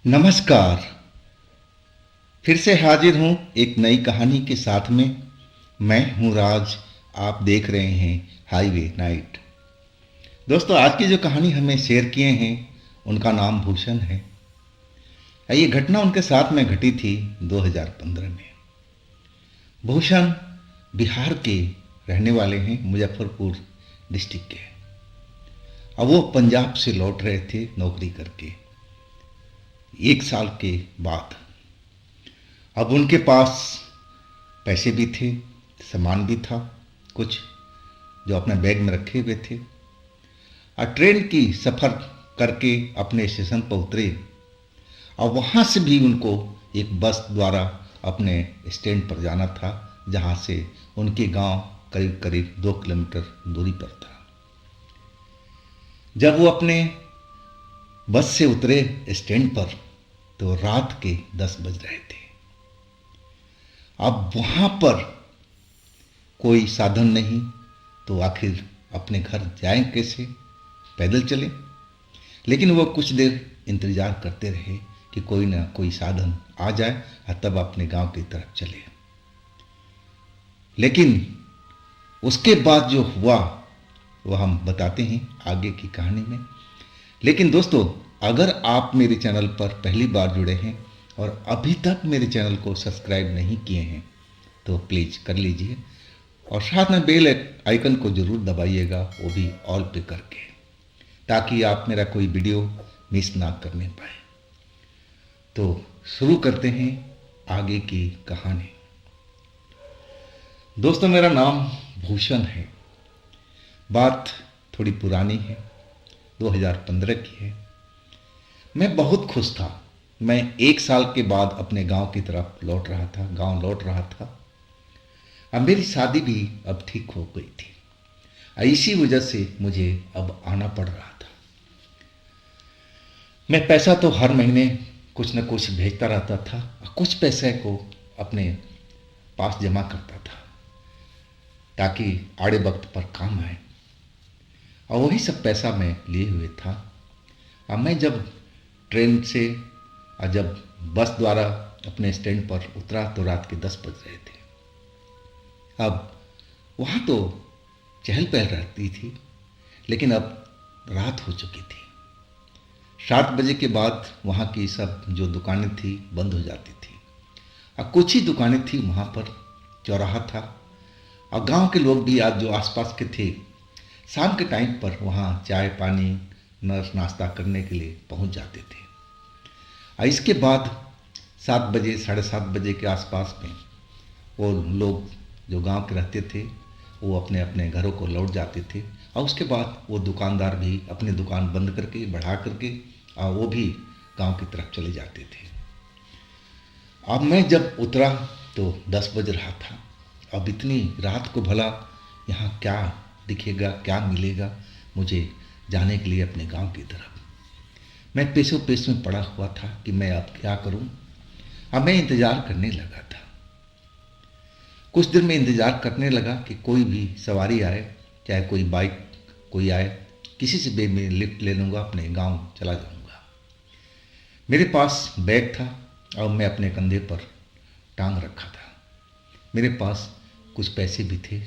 नमस्कार। फिर से हाजिर हूँ एक नई कहानी के साथ में। मैं हूँ राज। आप देख रहे हैं हाईवे नाइट। दोस्तों, आज की जो कहानी हमें शेयर किए हैं उनका नाम भूषण है। ये घटना उनके साथ में घटी थी 2015 में। भूषण बिहार के रहने वाले हैं, मुजफ्फरपुर डिस्ट्रिक्ट के। अब वो पंजाब से लौट रहे थे नौकरी करके 1 साल के बाद। अब उनके पास पैसे भी थे, सामान भी था कुछ जो अपने बैग में रखे हुए थे। और ट्रेन की सफ़र करके अपने स्टेशन पर उतरे और वहाँ से भी उनको एक बस द्वारा अपने स्टैंड पर जाना था, जहाँ से उनके गांव करीब करीब 2 किलोमीटर दूरी पर था। जब वो अपने बस से उतरे स्टैंड पर तो रात के 10 बज रहे थे। अब वहाँ पर कोई साधन नहीं, तो आखिर अपने घर जाएं कैसे? पैदल चले। लेकिन वो कुछ देर इंतज़ार करते रहे कि कोई ना कोई साधन आ जाए और तब अपने गांव की तरफ चले। लेकिन उसके बाद जो हुआ वह हम बताते हैं आगे की कहानी में। लेकिन दोस्तों, अगर आप मेरे चैनल पर पहली बार जुड़े हैं और अभी तक मेरे चैनल को सब्सक्राइब नहीं किए हैं तो प्लीज़ कर लीजिए और साथ में बेल आइकन को ज़रूर दबाइएगा, वो भी ऑल पे करके, ताकि आप मेरा कोई वीडियो मिस ना करने पाए। तो शुरू करते हैं आगे की कहानी। दोस्तों, मेरा नाम भूषण है। बात थोड़ी पुरानी है, 2015 की है। मैं बहुत खुश था। मैं 1 साल के बाद अपने गांव की तरफ लौट रहा था, गांव लौट रहा था। अब मेरी शादी भी अब ठीक हो गई थी। इसी वजह से मुझे अब आना पड़ रहा था। मैं पैसा तो हर महीने कुछ न कुछ भेजता रहता था और कुछ पैसे को अपने पास जमा करता था ताकि आड़े वक्त पर काम आए। और वही सब पैसा मैं लिए हुए था। अब मैं जब ट्रेन से और जब बस द्वारा अपने स्टैंड पर उतरा तो रात के 10 बज रहे थे। अब वहाँ तो चहल पहल रहती थी, लेकिन अब रात हो चुकी थी। 7 बजे के बाद वहाँ की सब जो दुकानें थी बंद हो जाती थी और कुछ ही दुकानें थी वहाँ पर, चौराहा था। और गांव के लोग भी आज जो आसपास के थे शाम के टाइम पर वहाँ चाय पानी नाश्ता करने के लिए पहुँच जाते थे। और इसके बाद 7 बजे 7:30 बजे के आसपास में वो लोग जो गांव के रहते थे वो अपने अपने घरों को लौट जाते थे। और उसके बाद वो दुकानदार भी अपनी दुकान बंद करके बढ़ा करके और वो भी गांव की तरफ चले जाते थे। अब मैं जब उतरा तो 10 बज रहा था। अब इतनी रात को भला यहाँ क्या दिखेगा, क्या मिलेगा मुझे जाने के लिए अपने गांव की तरफ? मैं पेशो पेश में पड़ा हुआ था कि मैं अब क्या करूं। अब मैं इंतज़ार करने लगा था। कुछ देर में इंतज़ार करने लगा कि कोई भी सवारी आए, चाहे कोई बाइक कोई आए, किसी से भी मैं लिफ्ट ले लूँगा, अपने गांव चला जाऊँगा। मेरे पास बैग था और मैं अपने कंधे पर टांग रखा था। मेरे पास कुछ पैसे भी थे,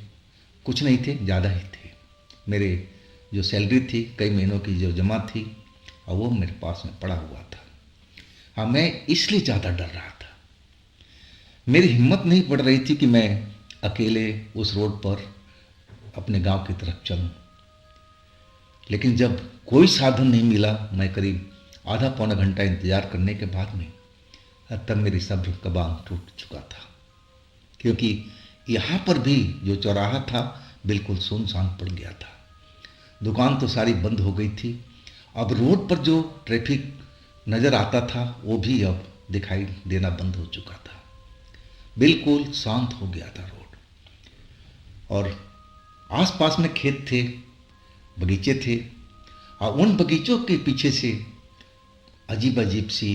कुछ नहीं थे, ज़्यादा ही थे। मेरे जो सैलरी थी कई महीनों की जो जमा थी और वो मेरे पास में पड़ा हुआ था। हाँ, मैं इसलिए ज़्यादा डर रहा था। मेरी हिम्मत नहीं पड़ रही थी कि मैं अकेले उस रोड पर अपने गांव की तरफ चलूं। लेकिन जब कोई साधन नहीं मिला, मैं करीब आधा पौना घंटा इंतज़ार करने के बाद में तब मेरी सब्र का बांध टूट चुका था। क्योंकि यहाँ पर भी जो चौराहा था बिल्कुल सुनसान पड़ गया था। दुकान तो सारी बंद हो गई थी। अब रोड पर जो ट्रैफिक नज़र आता था वो भी अब दिखाई देना बंद हो चुका था। बिल्कुल शांत हो गया था रोड। और आसपास में खेत थे, बगीचे थे और उन बगीचों के पीछे से अजीब अजीब सी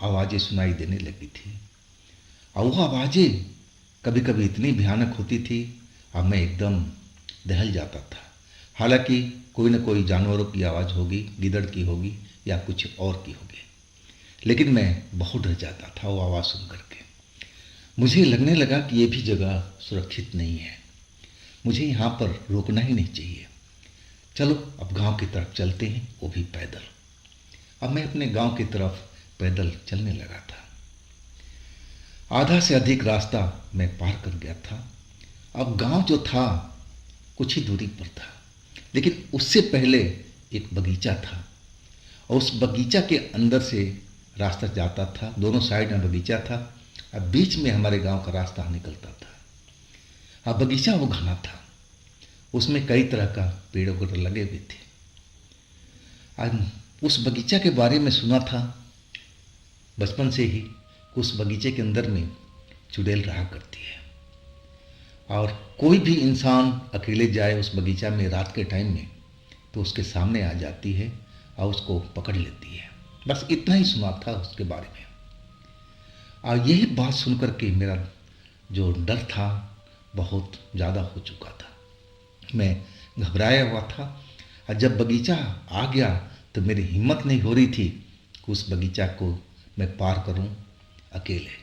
आवाज़ें सुनाई देने लगी थी। और वो आवाज़ें कभी कभी इतनी भयानक होती थी और मैं एकदम दहल जाता था। हालांकि कोई न कोई जानवरों की आवाज़ होगी, गिदड़ की होगी या कुछ और की होगी, लेकिन मैं बहुत डर जाता था वो आवाज़ सुन करके। मुझे लगने लगा कि ये भी जगह सुरक्षित नहीं है, मुझे यहाँ पर रुकना ही नहीं चाहिए। चलो अब गांव की तरफ चलते हैं, वो भी पैदल। अब मैं अपने गांव की तरफ पैदल चलने लगा था। आधा से अधिक रास्ता मैं पार कर गया था। अब गांव जो था कुछ ही दूरी पर था, लेकिन उससे पहले एक बगीचा था और उस बगीचा के अंदर से रास्ता जाता था। दोनों साइड में बगीचा था, अब बीच में हमारे गांव का रास्ता निकलता था। अब बगीचा वो घना था, उसमें कई तरह का पेड़ वगैरह लगे हुए थे। आज उस बगीचा के बारे में सुना था बचपन से ही, उस बगीचे के अंदर में चुड़ैल रहा करती है और कोई भी इंसान अकेले जाए उस बगीचा में रात के टाइम में तो उसके सामने आ जाती है और उसको पकड़ लेती है। बस इतना ही सुना था उसके बारे में। और यही बात सुनकर के मेरा जो डर था बहुत ज़्यादा हो चुका था। मैं घबराया हुआ था और जब बगीचा आ गया तो मेरी हिम्मत नहीं हो रही थी कि उस बगीचा को मैं पार करूं अकेले।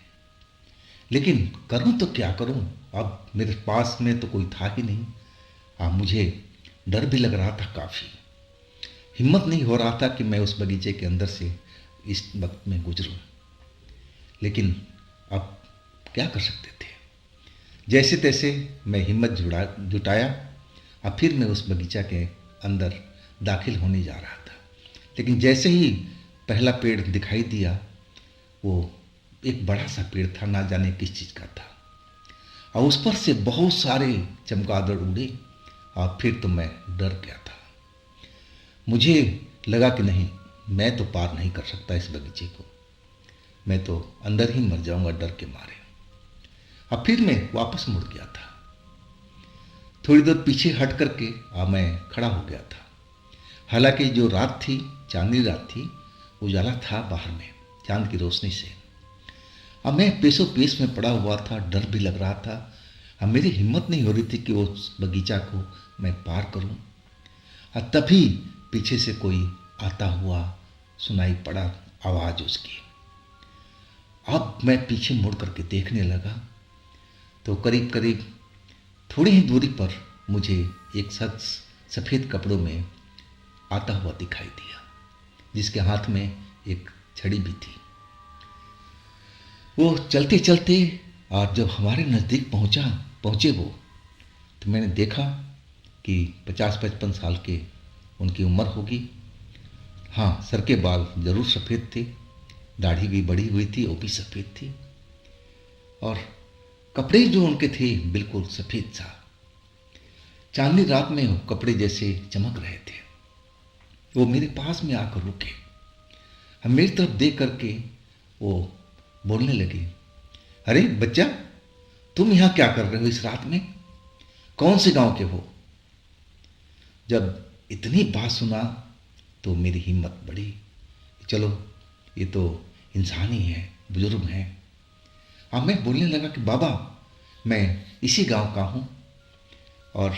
लेकिन करूं तो क्या करूं, अब मेरे पास में तो कोई था ही नहीं। मुझे डर भी लग रहा था काफ़ी, हिम्मत नहीं हो रहा था कि मैं उस बगीचे के अंदर से इस वक्त में गुजरूं। लेकिन अब क्या कर सकते थे, जैसे तैसे मैं हिम्मत जुटाया और फिर मैं उस बगीचा के अंदर दाखिल होने जा रहा था। लेकिन जैसे ही पहला पेड़ दिखाई दिया, वो एक बड़ा सा पेड़ था, ना जाने किस चीज़ का था, और उस पर से बहुत सारे चमगादड़ उड़े और फिर तो मैं डर गया था। मुझे लगा कि नहीं, मैं तो पार नहीं कर सकता इस बगीचे को, मैं तो अंदर ही मर जाऊंगा डर के मारे। अब फिर मैं वापस मुड़ गया था। थोड़ी देर पीछे हट करके मैं खड़ा हो गया था। हालांकि जो रात थी, चांदनी रात थी, उजाला था बाहर में चांद की रोशनी से। अब मैं पेशो पेश में पड़ा हुआ था, डर भी लग रहा था। अब मेरी हिम्मत नहीं हो रही थी कि उस बगीचा को मैं पार करूं। और तभी पीछे से कोई आता हुआ सुनाई पड़ा आवाज़ उसकी। अब मैं पीछे मुड़ करके देखने लगा तो करीब करीब थोड़ी ही दूरी पर मुझे एक शख्स सफ़ेद कपड़ों में आता हुआ दिखाई दिया, जिसके हाथ में एक छड़ी भी थी। वो चलते चलते और जब हमारे नज़दीक पहुँचे वो, तो मैंने देखा कि 50-55 साल के उनकी उम्र होगी। हाँ, सर के बाल ज़रूर सफ़ेद थे, दाढ़ी भी बढ़ी हुई थी, वो भी सफ़ेद थी, और कपड़े जो उनके थे बिल्कुल सफ़ेद सा, चांदनी रात में वो कपड़े जैसे चमक रहे थे। वो मेरे पास में आकर रुके, हम मेरी तरफ देख करके वो बोलने लगे, अरे बच्चा, तुम यहाँ क्या कर रहे हो इस रात में, कौन से गांव के हो? जब इतनी बात सुना तो मेरी हिम्मत बढ़ी, चलो ये तो इंसान ही है, बुजुर्ग हैं। अब मैं बोलने लगा कि बाबा, मैं इसी गांव का हूँ और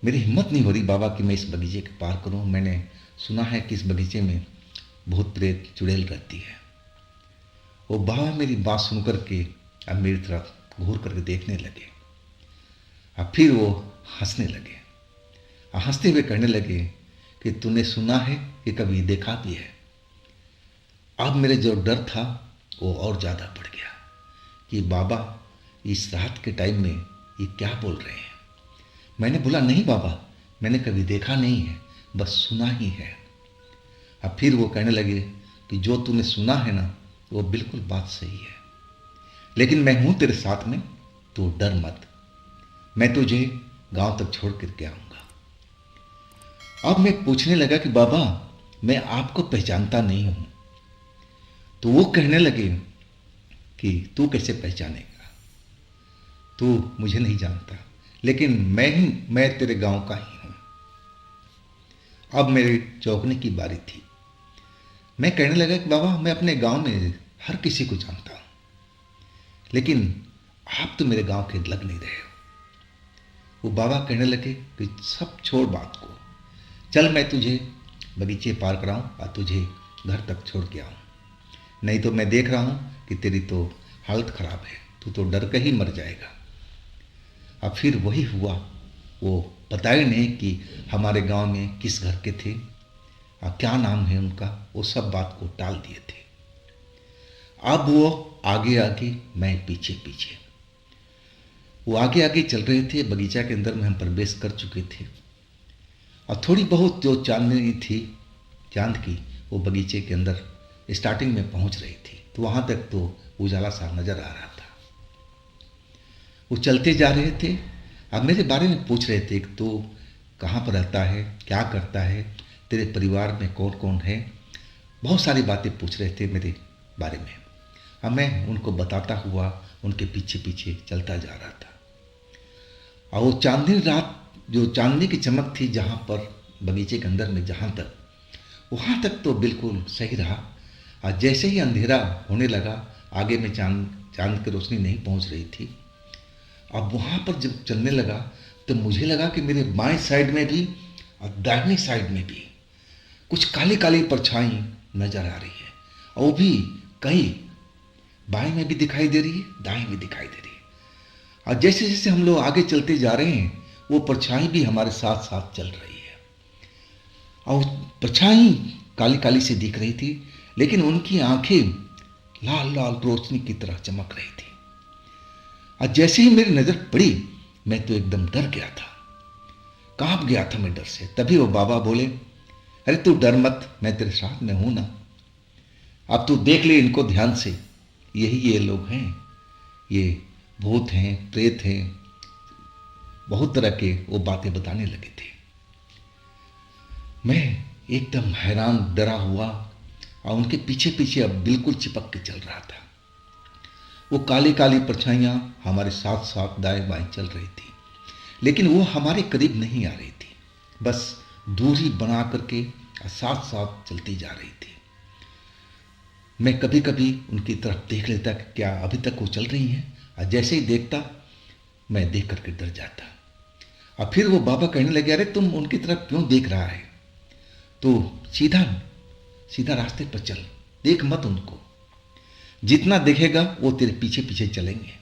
मेरी हिम्मत नहीं हो रही बाबा कि मैं इस बगीचे के पार करूँ। मैंने सुना है कि इस बगीचे में भूत प्रेत चुड़ैल रहती है। वो बाबा मेरी बात सुन करके अब मेरी तरफ घूर करके देखने लगे, अब फिर वो हंसने लगे, हंसते हुए कहने लगे कि तूने सुना है कि कभी देखा भी है? अब मेरे जो डर था वो और ज़्यादा बढ़ गया कि बाबा इस रात के टाइम में ये क्या बोल रहे हैं। मैंने बोला, नहीं बाबा, मैंने कभी देखा नहीं है, बस सुना ही है। अब फिर वो कहने लगे कि जो तूने सुना है ना, वो बिल्कुल बात सही है, लेकिन मैं हूँ तेरे साथ में, तो डर मत, मैं तुझे गांव तक छोड़ करके आऊँगा। अब मैं पूछने लगा कि बाबा, मैं आपको पहचानता नहीं हूँ। तो वो कहने लगे कि तू कैसे पहचानेगा, तू मुझे नहीं जानता, लेकिन मैं तेरे गांव का ही हूँ। अब मेरे चौंकने की बारी थी। मैं कहने लगा कि बाबा, मैं अपने गांव में हर किसी को जानता हूँ, लेकिन आप तो मेरे गांव के लग नहीं रहे हो। वो बाबा कहने लगे कि सब छोड़ बात को, चल मैं तुझे बगीचे पार कराऊं और तुझे घर तक छोड़ के आऊं। नहीं तो मैं देख रहा हूँ कि तेरी तो हालत खराब है, तू तो डर के ही मर जाएगा। अब फिर वही हुआ, वो बताए नहीं कि हमारे गांव में किस घर के थे और क्या नाम है उनका, वो सब बात को टाल दिए थे। अब वो आगे आगे, मैं पीछे पीछे। वो आगे आगे चल रहे थे, बगीचा के अंदर में हम प्रवेश कर चुके थे और थोड़ी बहुत जो चांदनी थी चांद की, वो बगीचे के अंदर स्टार्टिंग में पहुंच रही थी, तो वहां तक तो उजाला सा नजर आ रहा था। वो चलते जा रहे थे, अब मेरे बारे में पूछ रहे थे कि तू कहाँ पर रहता है, क्या करता है, तेरे परिवार में कौन कौन है, बहुत सारी बातें पूछ रहे थे मेरे बारे में। अब मैं उनको बताता हुआ उनके पीछे पीछे चलता जा रहा था। और वो चांदनी रात, जो चांदनी की चमक थी जहाँ पर बगीचे के अंदर में, जहाँ तक वहाँ तक तो बिल्कुल सही रहा। और जैसे ही अंधेरा होने लगा, आगे में चांद की रोशनी नहीं पहुँच रही थी। अब वहाँ पर जब चलने लगा तो मुझे लगा कि मेरे बाएं साइड में भी और दाहिनी साइड में भी कुछ काली काली परछाई नजर आ रही है, और वो भी कहीं बाएं में भी दिखाई दे रही है, दाएं में दिखाई दे रही है। और जैसे जैसे हम लोग आगे चलते जा रहे हैं, वो परछाई भी हमारे साथ साथ चल रही है। और परछाई काली काली से दिख रही थी, लेकिन उनकी आंखें लाल लाल रोशनी की तरह चमक रही थी। और जैसे ही मेरी नजर पड़ी, मैं तो एकदम डर गया था, कांप गया था मैं डर से। तभी वो बाबा बोले, अरे तू डर मत, मैं तेरे साथ में हूं ना, अब तू देख ले इनको ध्यान से, यही ये लोग हैं, ये भूत हैं, प्रेत हैं, बहुत तरह के वो बातें बताने लगे थे। मैं एकदम हैरान, डरा हुआ, और उनके पीछे पीछे अब बिल्कुल चिपक के चल रहा था। वो काली काली परछाइयाँ हमारे साथ साथ दाएं बाएं चल रही थी, लेकिन वो हमारे करीब नहीं आ रही थी, बस दूरी बना करके साथ साथ चलती जा रही थी। मैं कभी कभी उनकी तरफ देख लेता कि क्या अभी तक वो चल रही हैं, और जैसे ही देखता मैं देख करके डर जाता। और फिर वो बाबा कहने लगे, अरे तुम उनकी तरफ क्यों देख रहा है, तो सीधा सीधा रास्ते पर चल, देख मत उनको, जितना देखेगा वो तेरे पीछे पीछे चलेंगे।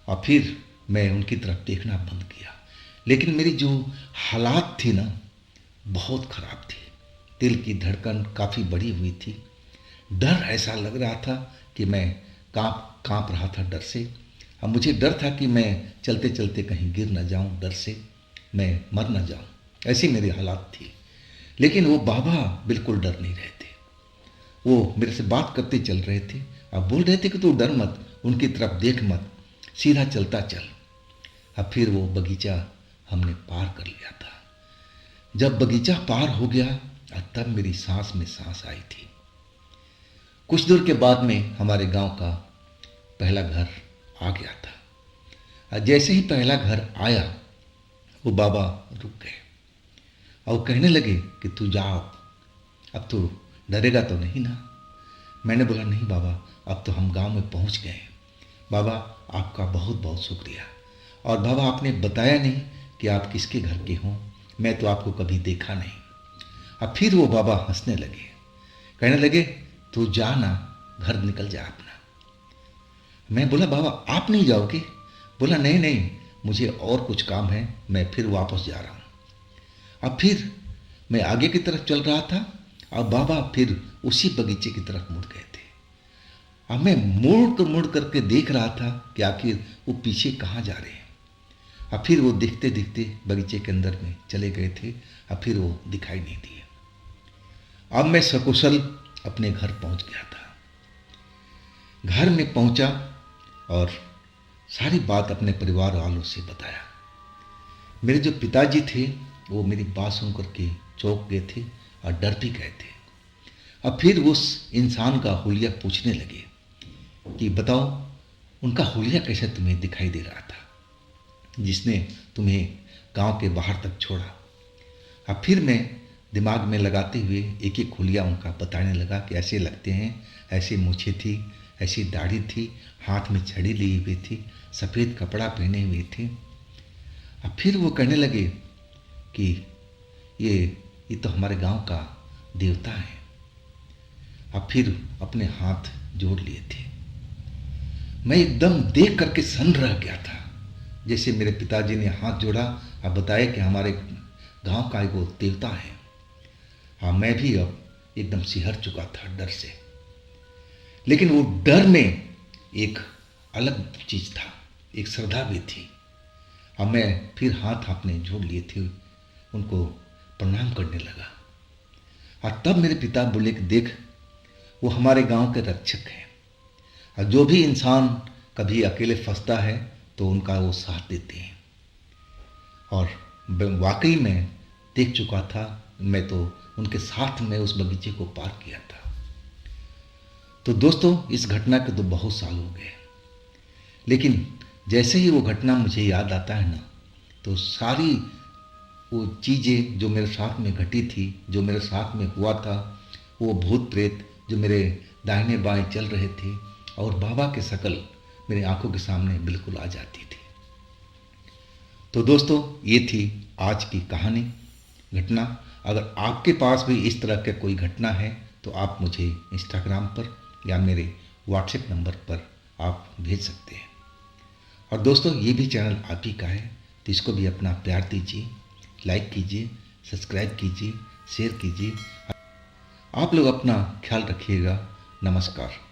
और फिर मैं उनकी तरफ देखना बंद किया, लेकिन मेरी जो हालात थी ना, बहुत ख़राब थी। दिल की धड़कन काफ़ी बढ़ी हुई थी, डर ऐसा लग रहा था कि मैं कांप कांप रहा था डर से। अब मुझे डर था कि मैं चलते चलते कहीं गिर न जाऊं, डर से मैं मर न जाऊं, ऐसी मेरी हालात थी। लेकिन वो बाबा बिल्कुल डर नहीं रहे थे, वो मेरे से बात करते चल रहे थे। अब बोल रहे थे कि तू डर मत, उनकी तरफ देख मत, सीधा चलता चल। अब फिर वो बगीचा हमने पार कर लिया था। जब बगीचा पार हो गया, तब मेरी सांस में सांस आई थी। कुछ दूर के बाद में हमारे गांव का पहला घर आ गया था। जैसे ही पहला घर आया, वो बाबा रुक गए और कहने लगे कि तू जाओ, अब तू डरेगा तो नहीं ना। मैंने बोला, नहीं बाबा, अब तो हम गांव में पहुंच गए हैं। बाबा आपका बहुत बहुत शुक्रिया, और बाबा आपने बताया नहीं कि आप किसके घर के हों, मैं तो आपको कभी देखा नहीं। अब फिर वो बाबा हंसने लगे, कहने लगे, तू जा ना, घर निकल जा अपना। मैं बोला, बाबा आप नहीं जाओगे? बोला, नहीं नहीं, मुझे और कुछ काम है, मैं फिर वापस जा रहा हूँ। अब फिर मैं आगे की तरफ चल रहा था, और बाबा फिर उसी बगीचे की तरफ मुड़ गए थे। अब मैं मुड़ करके देख रहा था कि आखिर वो पीछे कहाँ जा रहे हैं। अब फिर वो देखते देखते बगीचे के अंदर में चले गए थे, अब फिर वो दिखाई नहीं दिए। अब मैं सकुशल अपने घर पहुंच गया था। घर में पहुंचा और सारी बात अपने परिवार वालों से बताया। मेरे जो पिताजी थे, वो मेरी बात सुन करके चौंक गए थे और डर भी गए थे। अब फिर उस इंसान का हुलिया पूछने लगे कि बताओ, उनका हुलिया कैसे तुम्हें दिखाई दे रहा था जिसने तुम्हें गांव के बाहर तक छोड़ा। अब फिर मैं दिमाग में लगाते हुए एक एक हुलिया उनका बताने लगा कि ऐसे लगते हैं, ऐसी मूछें थी, ऐसी दाढ़ी थी, हाथ में छड़ी ली हुई थी, सफ़ेद कपड़ा पहने हुए थे। अब फिर वो कहने लगे कि ये तो हमारे गांव का देवता है। और फिर अपने हाथ जोड़ लिए थे। मैं एकदम देख करके सन्न रह गया था। जैसे मेरे पिताजी ने हाथ जोड़ा और बताया कि हमारे गांव का एक वो देवता है। हाँ, मैं भी अब एकदम सिहर चुका था डर से। लेकिन वो डर में एक अलग चीज था, एक श्रद्धा भी थी। अब मैं फिर हाथ अपने जोड़ लिए थे, उनको प्रणाम करने लगा। और तब मेरे पिता बोले कि देख, वो हमारे गांव के रक्षक हैं, और जो भी इंसान कभी अकेले फंसता है तो उनका वो साथ देते हैं। और वाकई में देख चुका था, मैं तो उनके साथ में उस बगीचे को पार किया था। तो दोस्तों, इस घटना के तो बहुत साल हो गए, लेकिन जैसे ही वो घटना मुझे याद आता है ना, तो सारी वो चीज़ें जो मेरे साथ में घटी थी, जो मेरे साथ में हुआ था, वो भूत प्रेत जो मेरे दाहिने बाएं चल रहे थे, और बाबा की शक्ल मेरे आंखों के सामने बिल्कुल आ जाती थी। तो दोस्तों, ये थी आज की कहानी, घटना। अगर आपके पास भी इस तरह का कोई घटना है तो आप मुझे इंस्टाग्राम पर या मेरे व्हाट्सएप नंबर पर आप भेज सकते हैं। और दोस्तों, ये भी चैनल आप ही का है, तो इसको भी अपना प्यार दीजिए, लाइक कीजिए, सब्सक्राइब कीजिए, शेयर कीजिए। आप लोग अपना ख्याल रखिएगा। नमस्कार।